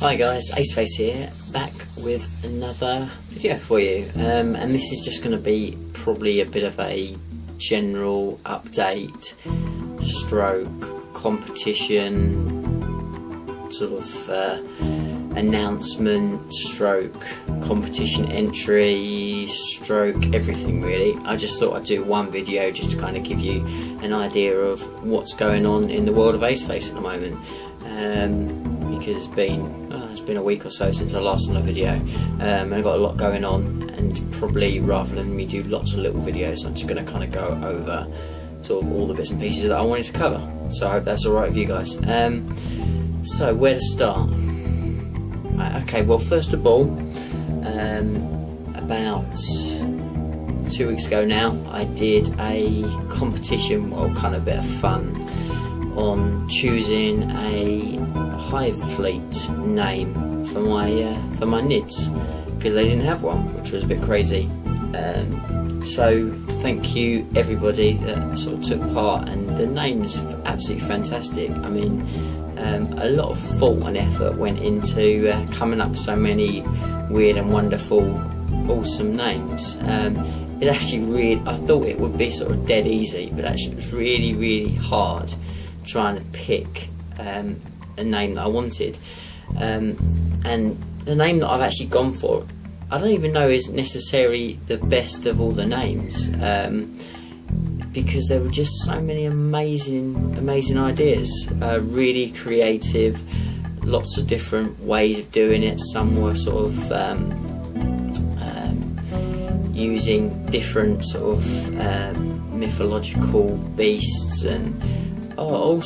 Hi guys, Aceface here, back with another video for you, and this is just going to be probably a bit of a general update stroke competition sort of announcement stroke competition entry stroke everything really. I just thought I'd do one video just to kind of give you an idea of what's going on in the world of Aceface at the moment, because it's been a week or so since I last done a video, and I've got a lot going on, and probably rather than me do lots of little videos, I'm just going to kind of go over sort of all the bits and pieces that I wanted to cover. So I hope that's alright with you guys. So where to start? Okay, well, first of all, about 2 weeks ago now, I did a competition, well, kind of a bit of fun, on choosing a Hive fleet name for my NIDs, because they didn't have one, which was a bit crazy. So thank you everybody that sort of took part, and the name's absolutely fantastic. I mean, a lot of thought and effort went into coming up with so many weird and wonderful, awesome names. It actually I thought it would be sort of dead easy, but actually it was really hard trying to pick a name that I wanted, and the name that I've actually gone for, I don't even know is necessarily the best of all the names, because there were just so many amazing ideas, really creative, lots of different ways of doing it. Some were sort of using different sort of mythological beasts and all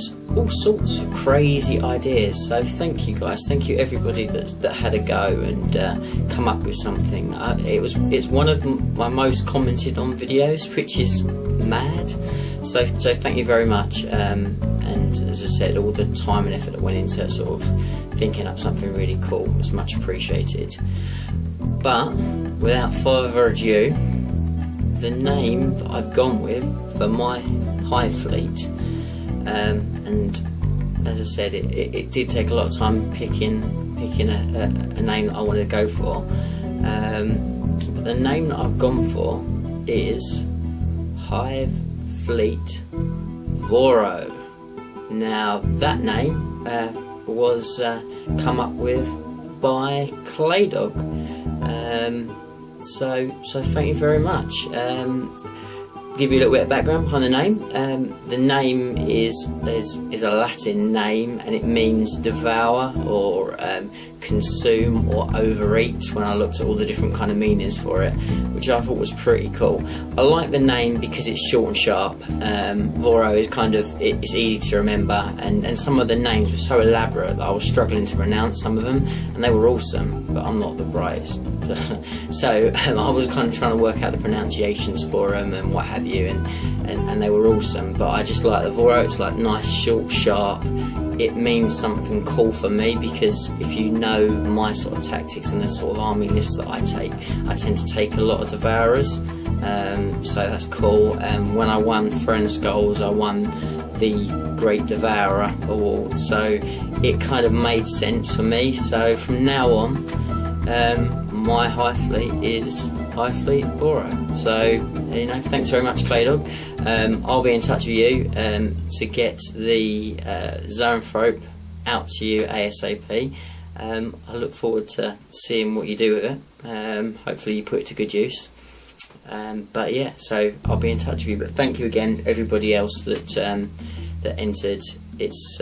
sorts of crazy ideas. So thank you guys, thank you everybody that had a go and come up with something. It's one of my most commented on videos, which is mad. So thank you very much. And as I said, all the time and effort that went into sort of thinking up something really cool was much appreciated. But without further ado, the name that I've gone with for my Hive fleet, and as I said, it did take a lot of time picking a name that I wanted to go for, but the name that I've gone for is Hive Fleet Voro. Now that name was come up with by Claydog, so thank you very much. Give you a little bit of background behind the name. The name is a Latin name, and it means devour or consume or overeat, when I looked at all the different kind of meanings for it, which I thought was pretty cool. I like the name because it's short and sharp. Voro is kind of, it's easy to remember, and some of the names were so elaborate that I was struggling to pronounce some of them, and they were awesome, but I'm not the brightest. So I was kind of trying to work out the pronunciations for them and what have you, and they were awesome. But I just like the Voro. It's like nice, short, sharp. It means something cool for me, because if you know my sort of tactics and the sort of army list that I tend to take a lot of devourers, so that's cool. When I won Throne of Skulls, I won the Great Devourer Award, so it kind of made sense for me. So from now on, my Hive fleet is Hive Fleet Voro. So, you know, thanks very much, Claydog. I'll be in touch with you to get the Zoanthrope out to you ASAP. I look forward to seeing what you do with it. Hopefully you put it to good use. But yeah, so I'll be in touch with you. But thank you again, everybody else that entered. It's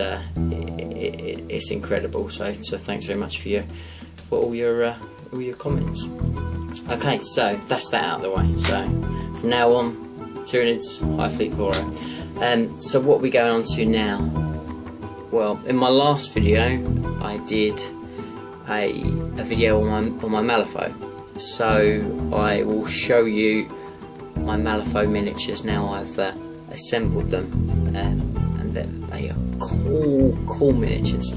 incredible. So thanks very much for all your comments. Okay, so that's that out of the way. So from now on, Tyranids, Hive Fleet Voro. So what are we going on to now? Well, in my last video, I did a video on my Malifaux. So I will show you my Malifaux miniatures now. I've assembled them, and they are cool miniatures.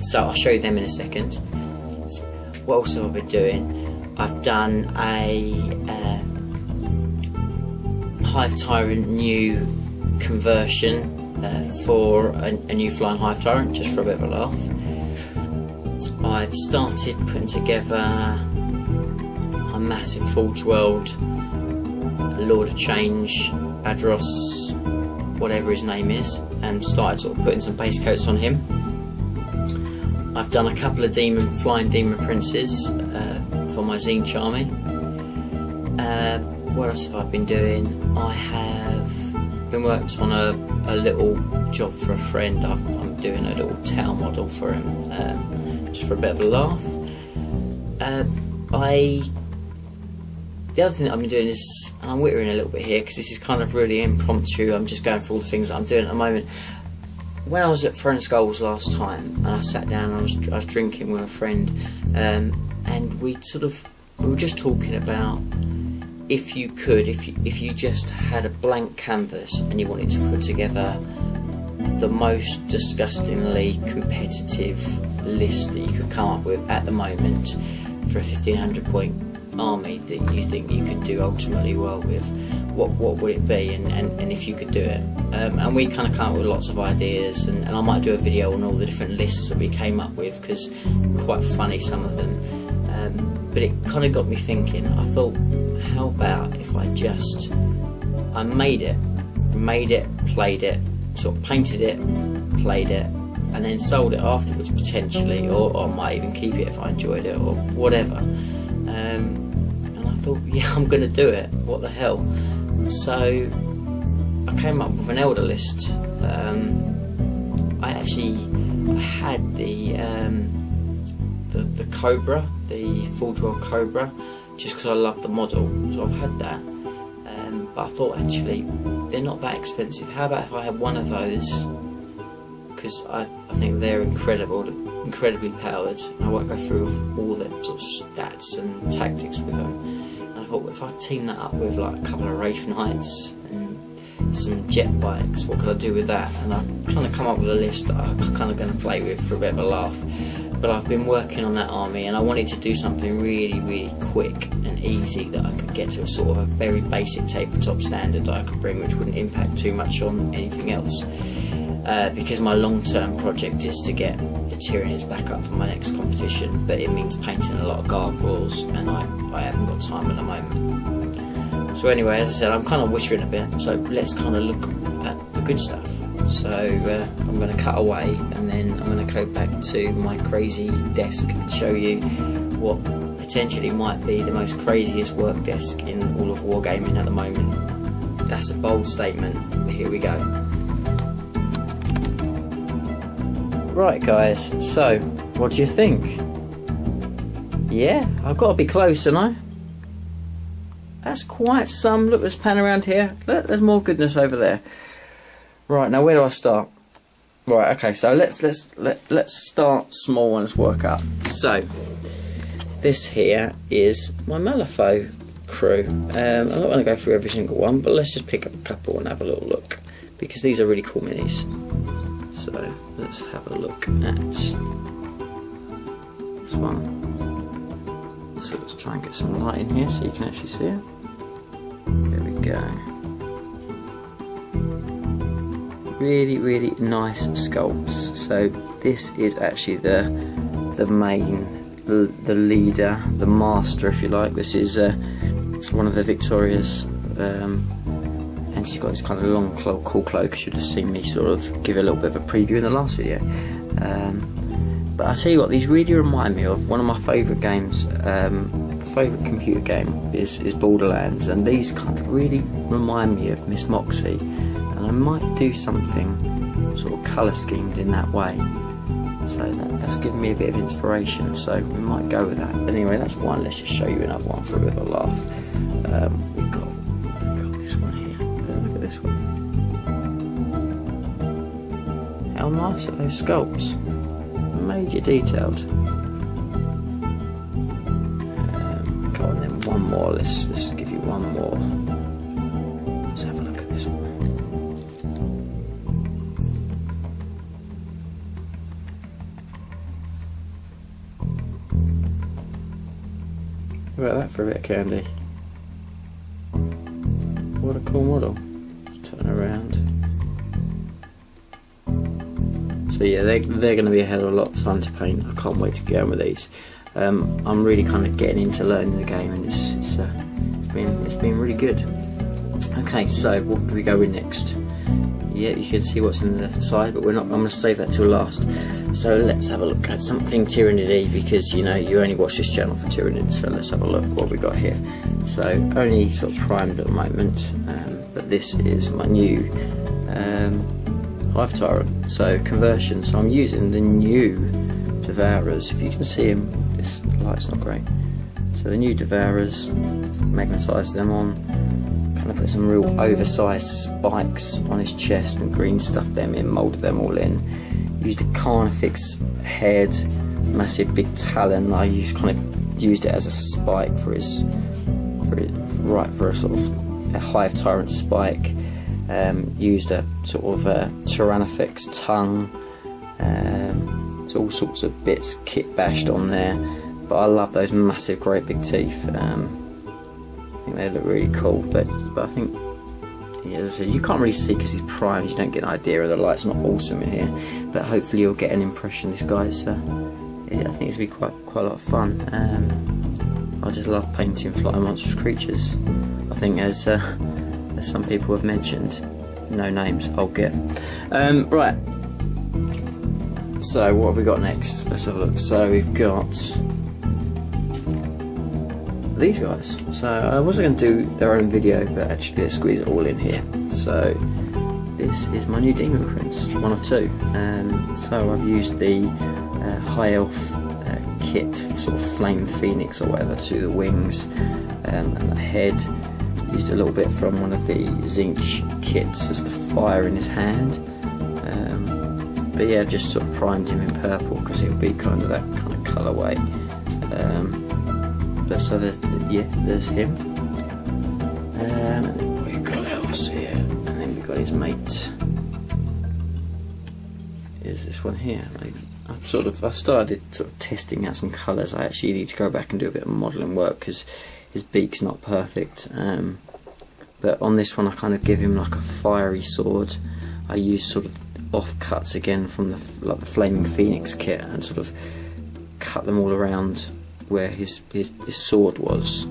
So I'll show you them in a second. What else have I been doing? I've done a Hive Tyrant new conversion for a new Flying Hive Tyrant, just for a bit of a laugh. I've started putting together a massive Forge World, Lord of Change, Adros, whatever his name is, and started sort of putting some base coats on him. I've done a couple of flying demon princes for my Zinch army. What else have I been doing? I have been worked on a little job for a friend. I'm doing a little town model for him, just for a bit of a laugh. The other thing that I've been doing is, and I'm whittering a little bit here because this is kind of really impromptu, I'm just going through all the things that I'm doing at the moment. When I was at Throne Skulls last time, and I sat down and I was drinking with a friend, and we were just talking about if you just had a blank canvas and you wanted to put together the most disgustingly competitive list that you could come up with at the moment for a 1500 point army that you think you could do ultimately well with, what would it be, and if you could do it, and we kind of come up with lots of ideas, and I might do a video on all the different lists that we came up with because quite funny some of them, but it kind of got me thinking. I thought, how about if I made it, played it, sort of painted it, played it, and then sold it afterwards potentially, or I might even keep it if I enjoyed it or whatever. And I thought, yeah, I'm going to do it, what the hell. So I came up with an Elder list. I had the Cobra, the Forge World Cobra, just because I love the model, so I've had that. But I thought, actually, they're not that expensive. How about if I had one of those? Because I think they're incredibly powered. I won't go through all the sort of stats and tactics with them. And I thought, if I team that up with like a couple of Wraith Knights and some jet bikes, what could I do with that? And I kind of come up with a list that I'm kind of going to play with for a bit of a laugh. But I've been working on that army, and I wanted to do something really, really quick and easy that I could get to a sort of a very basic tabletop standard that I could bring, which wouldn't impact too much on anything else. Because my long-term project is to get the Tyranids back up for my next competition, but it means painting a lot of gargoyles, and I haven't got time at the moment. So anyway, as I said, I'm kind of whittering a bit, so let's kind of look at the good stuff. So I'm going to cut away, and then I'm going to go back to my crazy desk and show you what potentially might be the most craziest work desk in all of wargaming at the moment. That's a bold statement, but here we go. Right guys, so what do you think? Yeah, I've got to be close, haven't I? That's quite some. Look, let's pan around here. Look, there's more goodness over there. Right, now where do I start? Right, okay, so let's start small and let's work up. So this here is my Malifaux crew. I'm not going to go through every single one, but let's just pick up a couple and have a little look, because these are really cool minis. So let's have a look at this one. So let's try and get some light in here so you can actually see it. There we go. Really, really nice sculpts. So this is actually the main, the leader, the master, if you like. This is one of the Victorias, and she's got this kind of long, cool cloak. You should have seen me sort of give a little bit of a preview in the last video. But I tell you what, these really remind me of one of my favourite games. Favourite computer game is Borderlands, and these kind of really remind me of Miss Moxie. And I might do something sort of colour schemed in that way. So that's given me a bit of inspiration, so we might go with that. But anyway, that's one. Let's just show you another one for a bit of a laugh. We've got this one here. Look at this one. How nice are those sculpts? Major detailed. Go on then, one more. Let's give you one more. Let's have a look at this one. How about that for a bit of candy? What a cool model. Let's turn around. So yeah, they're going to be a hell of a lot of fun to paint. I can't wait to get on with these. I'm really kind of getting into learning the game, and it's been really good. Okay, so what do we go with next? Yeah, you can see what's in the side, but I'm going to save that till last. So let's have a look at something Tyranidy, because you know you only watch this channel for Tyranids. So let's have a look what we got here. So only sort of primed at the moment, but this is my new Hive Tyrant. So conversion. So I'm using the new Devourers. If you can see them, this light's not great. So the new Devourers, magnetise them on. Kind of put some real oversized spikes on his chest and green stuff them in, moulded them all in. Used a Carnifex head, massive big talon. I used it as a spike for a sort of a Hive Tyrant spike. Used a sort of Tyrannifex tongue. So all sorts of bits kit bashed on there. But I love those massive, great big teeth. I think they look really cool, but I think, yeah, as I said, you can't really see because he's primed, you don't get an idea, of the light's not awesome in here, but hopefully you'll get an impression. This guy's, yeah, I think it's going to be quite a lot of fun. I just love painting flying monstrous creatures. I think as some people have mentioned, no names, I'll get. Right, so what have we got next? Let's have a look. So we've got these guys. So I wasn't going to do their own video, but actually let's squeeze it all in here. So this is my new Demon Prince, one of two. So I've used the High Elf kit, sort of Flame Phoenix or whatever, to the wings and the head. Used a little bit from one of the Zinch kits as the fire in his hand. But yeah, just sort of primed him in purple because it would be kind of that kind of colourway. But so there's him, and then we've got else here, and then we've got his mate. Is this one here? I started sort of testing out some colours. I actually need to go back and do a bit of modelling work because his beak's not perfect. But on this one, I kind of give him like a fiery sword. I use sort of offcuts again from the Flaming Phoenix kit and sort of cut them all around where his sword was,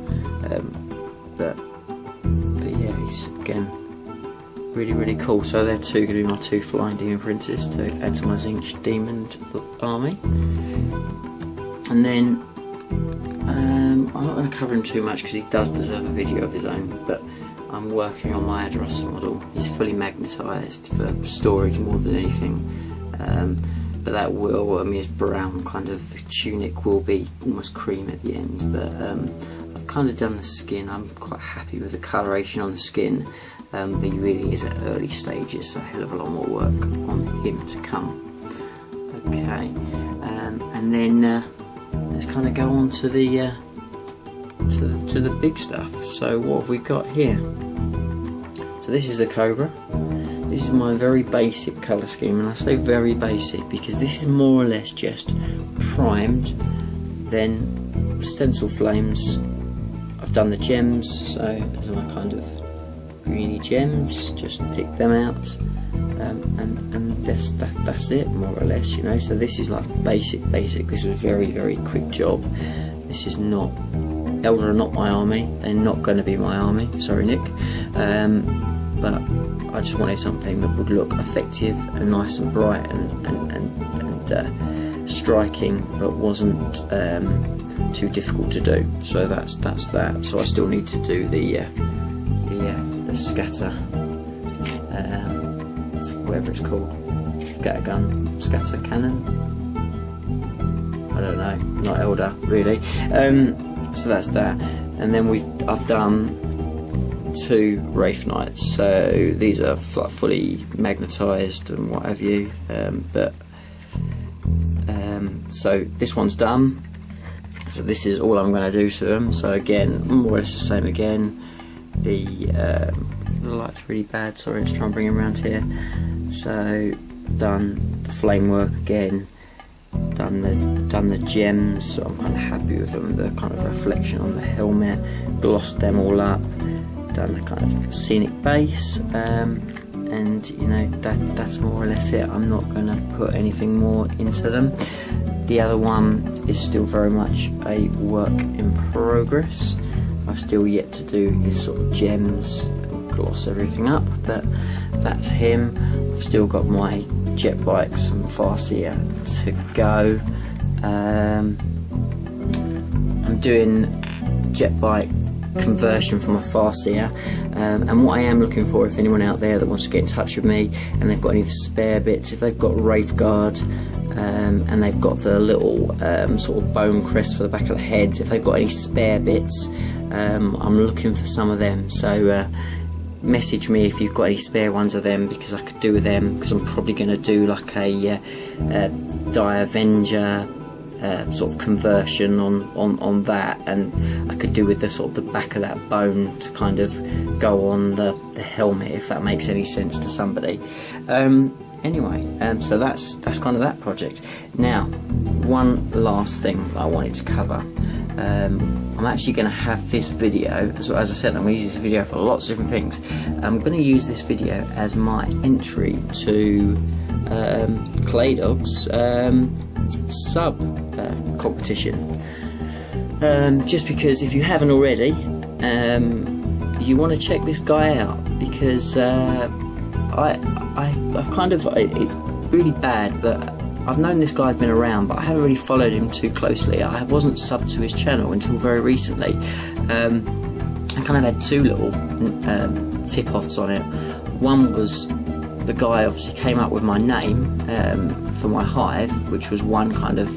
but yeah, he's again really cool. So they're going to be my two flying demon princes to add to my Zinch demon army. And then I'm not going to cover him too much because he does deserve a video of his own, but I'm working on my Adoros model. He's fully magnetised for storage more than anything. But that will, his brown kind of tunic will be almost cream at the end. But I've kind of done the skin. I'm quite happy with the coloration on the skin. But he really is at early stages, so a hell of a lot more work on him to come. Okay, and then let's kind of go on to the big stuff. So what have we got here? So this is the Cobra. This is my very basic colour scheme, and I say very basic because this is more or less just primed, then stencil flames. I've done the gems, so these are my kind of greeny gems, just pick them out, and that's it, more or less, you know. So this is like basic. This was a very quick job. This is not, Eldar are not my army, they're not going to be my army, sorry Nick, but I just wanted something that would look effective and nice and bright and striking, but wasn't too difficult to do. So that's that. So I still need to do the scatter, whatever it's called, scattergun, scatter cannon. I don't know, not Eldar really. So that's that, and then I've done two Wraith Knights, so these are like fully magnetised and what have you, so this one's done, so this is all I'm going to do to them. So again, more or less the same again. The light's really bad, sorry, let's try and bring him around here. So done the flame work again, done the gems, so I'm kind of happy with them, the kind of reflection on the helmet, glossed them all up, done a kind of scenic base, and and you know, that's more or less it. I'm not going to put anything more into them. The other one is still very much a work in progress. I've still yet to do his sort of gems and gloss everything up, but that's him. I've still got my jet bikes and Farseer to go. I'm doing jet bike conversion from a Farseer, and what I am looking for, if anyone out there that wants to get in touch with me and they've got any spare bits, if they've got Wraith Guard and they've got the little sort of bone crest for the back of the head, if they've got any spare bits, I'm looking for some of them. So message me if you've got any spare ones of them, because I could do with them, because I'm probably going to do like a Die Avenger sort of conversion on that, and I could do with the sort of the back of that bone to kind of go on the helmet, if that makes any sense to somebody. Anyway, so that's kind of that project. Now, one last thing I wanted to cover. I'm actually going to have this video, as I said, I'm going to use this video for lots of different things. I'm going to use this video as my entry to Claydogs sub competition, just because if you haven't already, you want to check this guy out, because I've kind of, it's really bad, but I've known this guy's been around, but I haven't really followed him too closely. I wasn't subbed to his channel until very recently. I kind of had two little tip-offs on it. One was the guy obviously came up with my name for my Hive, which was one kind of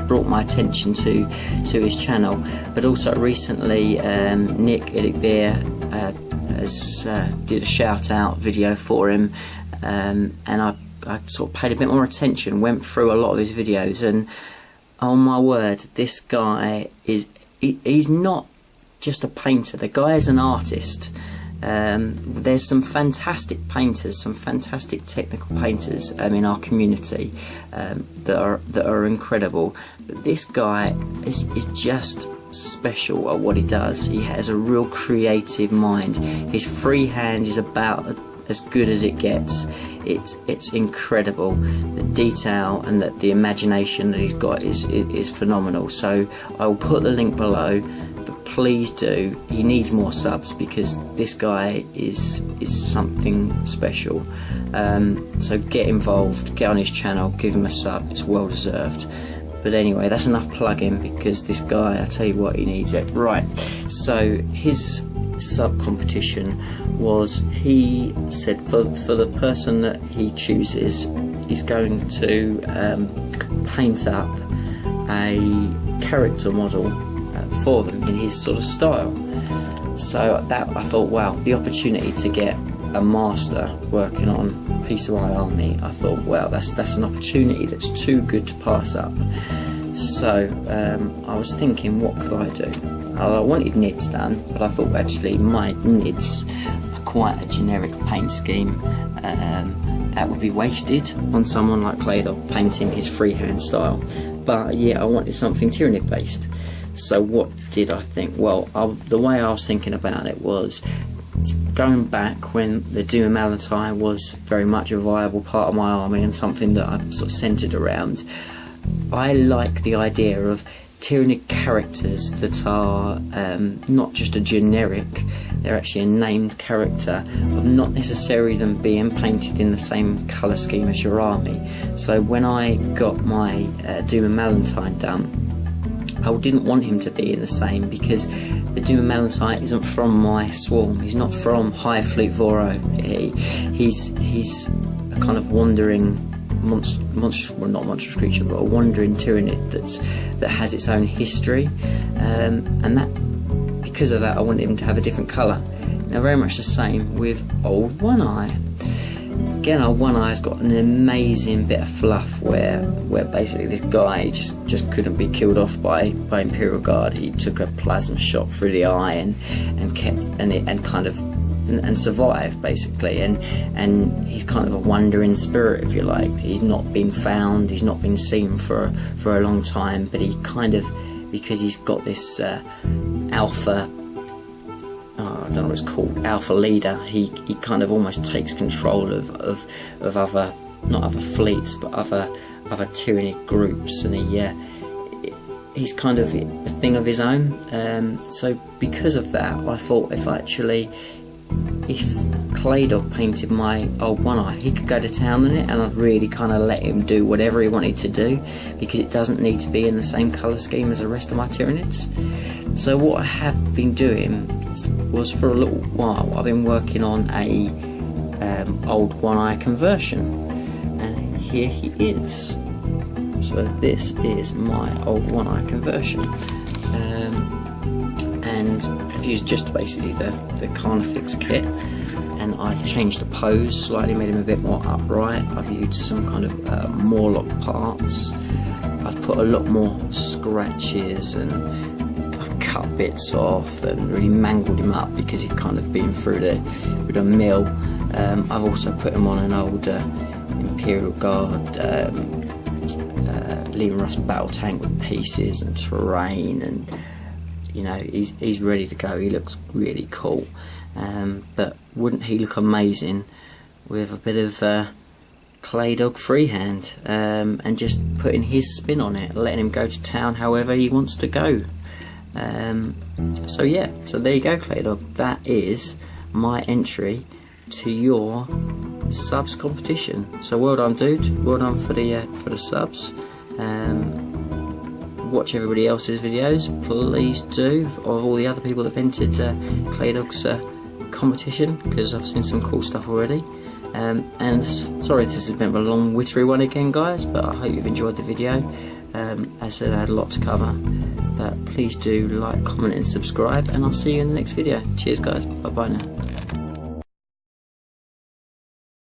brought my attention to his channel. But also recently, Nick Beer has did a shout out video for him, and I sort of paid a bit more attention, went through a lot of his videos, and oh my word, this guy he's not just a painter, the guy is an artist. There's some fantastic painters, some fantastic technical painters in our community that are incredible, but this guy is just special at what he does. He has a real creative mind. His freehand is about as good as it gets. It's incredible. The detail and the imagination that he's got is phenomenal. So I will put the link below, but please do, he needs more subs, because this guy is something special. So get involved, get on his channel, give him a sub, it's well deserved. But anyway, that's enough plugging, because this guy, I tell you what, he needs it. Right, so his sub competition was, he said for the person that he chooses, he's going to paint up a character model for them in his sort of style. So that, I thought, wow, the opportunity to get a master working on a piece of my army, I thought, wow, that's an opportunity that's too good to pass up. So I was thinking, what could I do? I wanted nids done, but I thought actually my nids are quite a generic paint scheme that would be wasted on someone like Claydog painting his freehand style. But yeah, I wanted something Tyranid based. So what did I think? Well, the way I was thinking about it was, going back when the Doom and Malatai was very much a viable part of my army and something that I sort of centred around, I like the idea of Tyranid characters that are not just a generic, they're actually a named character, of not necessarily them being painted in the same colour scheme as your army. So when I got my Doom and Malatai done, I didn't want him to be in the same, because the Doom and Malatai isn't from my swarm. He's not from Hive Fleet Voro. He's a kind of wandering well, not monstrous creature, but a wandering Tyranid that has its own history, and that, because of that, I wanted him to have a different colour. Now, very much the same with Old One Eye. Again, Old One Eye's got an amazing bit of fluff where basically this guy just couldn't be killed off by Imperial Guard. He took a plasma shot through the eye and survived basically, and he's kind of a wandering spirit, if you like. He's not been found, he's not been seen for a long time, but he kind of, because he's got this alpha, don't know what it's called, alpha leader. He kind of almost takes control of other, not other fleets, but other Tyranid groups, and he's kind of a thing of his own. So because of that, I thought if Claydog painted my old One Eye, he could go to town on it, and I'd really kind of let him do whatever he wanted to do, because it doesn't need to be in the same colour scheme as the rest of my Tyranids. So what I have been doing was, for a little while, I've been working on a old One Eye conversion, and here he is. So this is my old One Eye conversion, and I've used just basically the Carnifex kit, and I've changed the pose slightly, made him a bit more upright. I've used some kind of Morlock parts. I've put a lot more scratches, and I've cut bits off and really mangled him up because he'd kind of been through with a mill. I've also put him on an old Imperial Guard Lean Rust battle tank with pieces and terrain, and you know, he's ready to go. He looks really cool, but wouldn't he look amazing with a bit of Claydog freehand, and just putting his spin on it, letting him go to town however he wants to go. So yeah, so there you go, Claydog. That is my entry to your subs competition. So well done, dude. Well done for the subs. Watch everybody else's videos, please do, of all the other people that have entered Claydog's competition, because I've seen some cool stuff already. And sorry if this has been a long wittery one again, guys, but I hope you've enjoyed the video. As I said, I had a lot to cover, but please do like, comment and subscribe, and I'll see you in the next video. Cheers guys, bye bye now.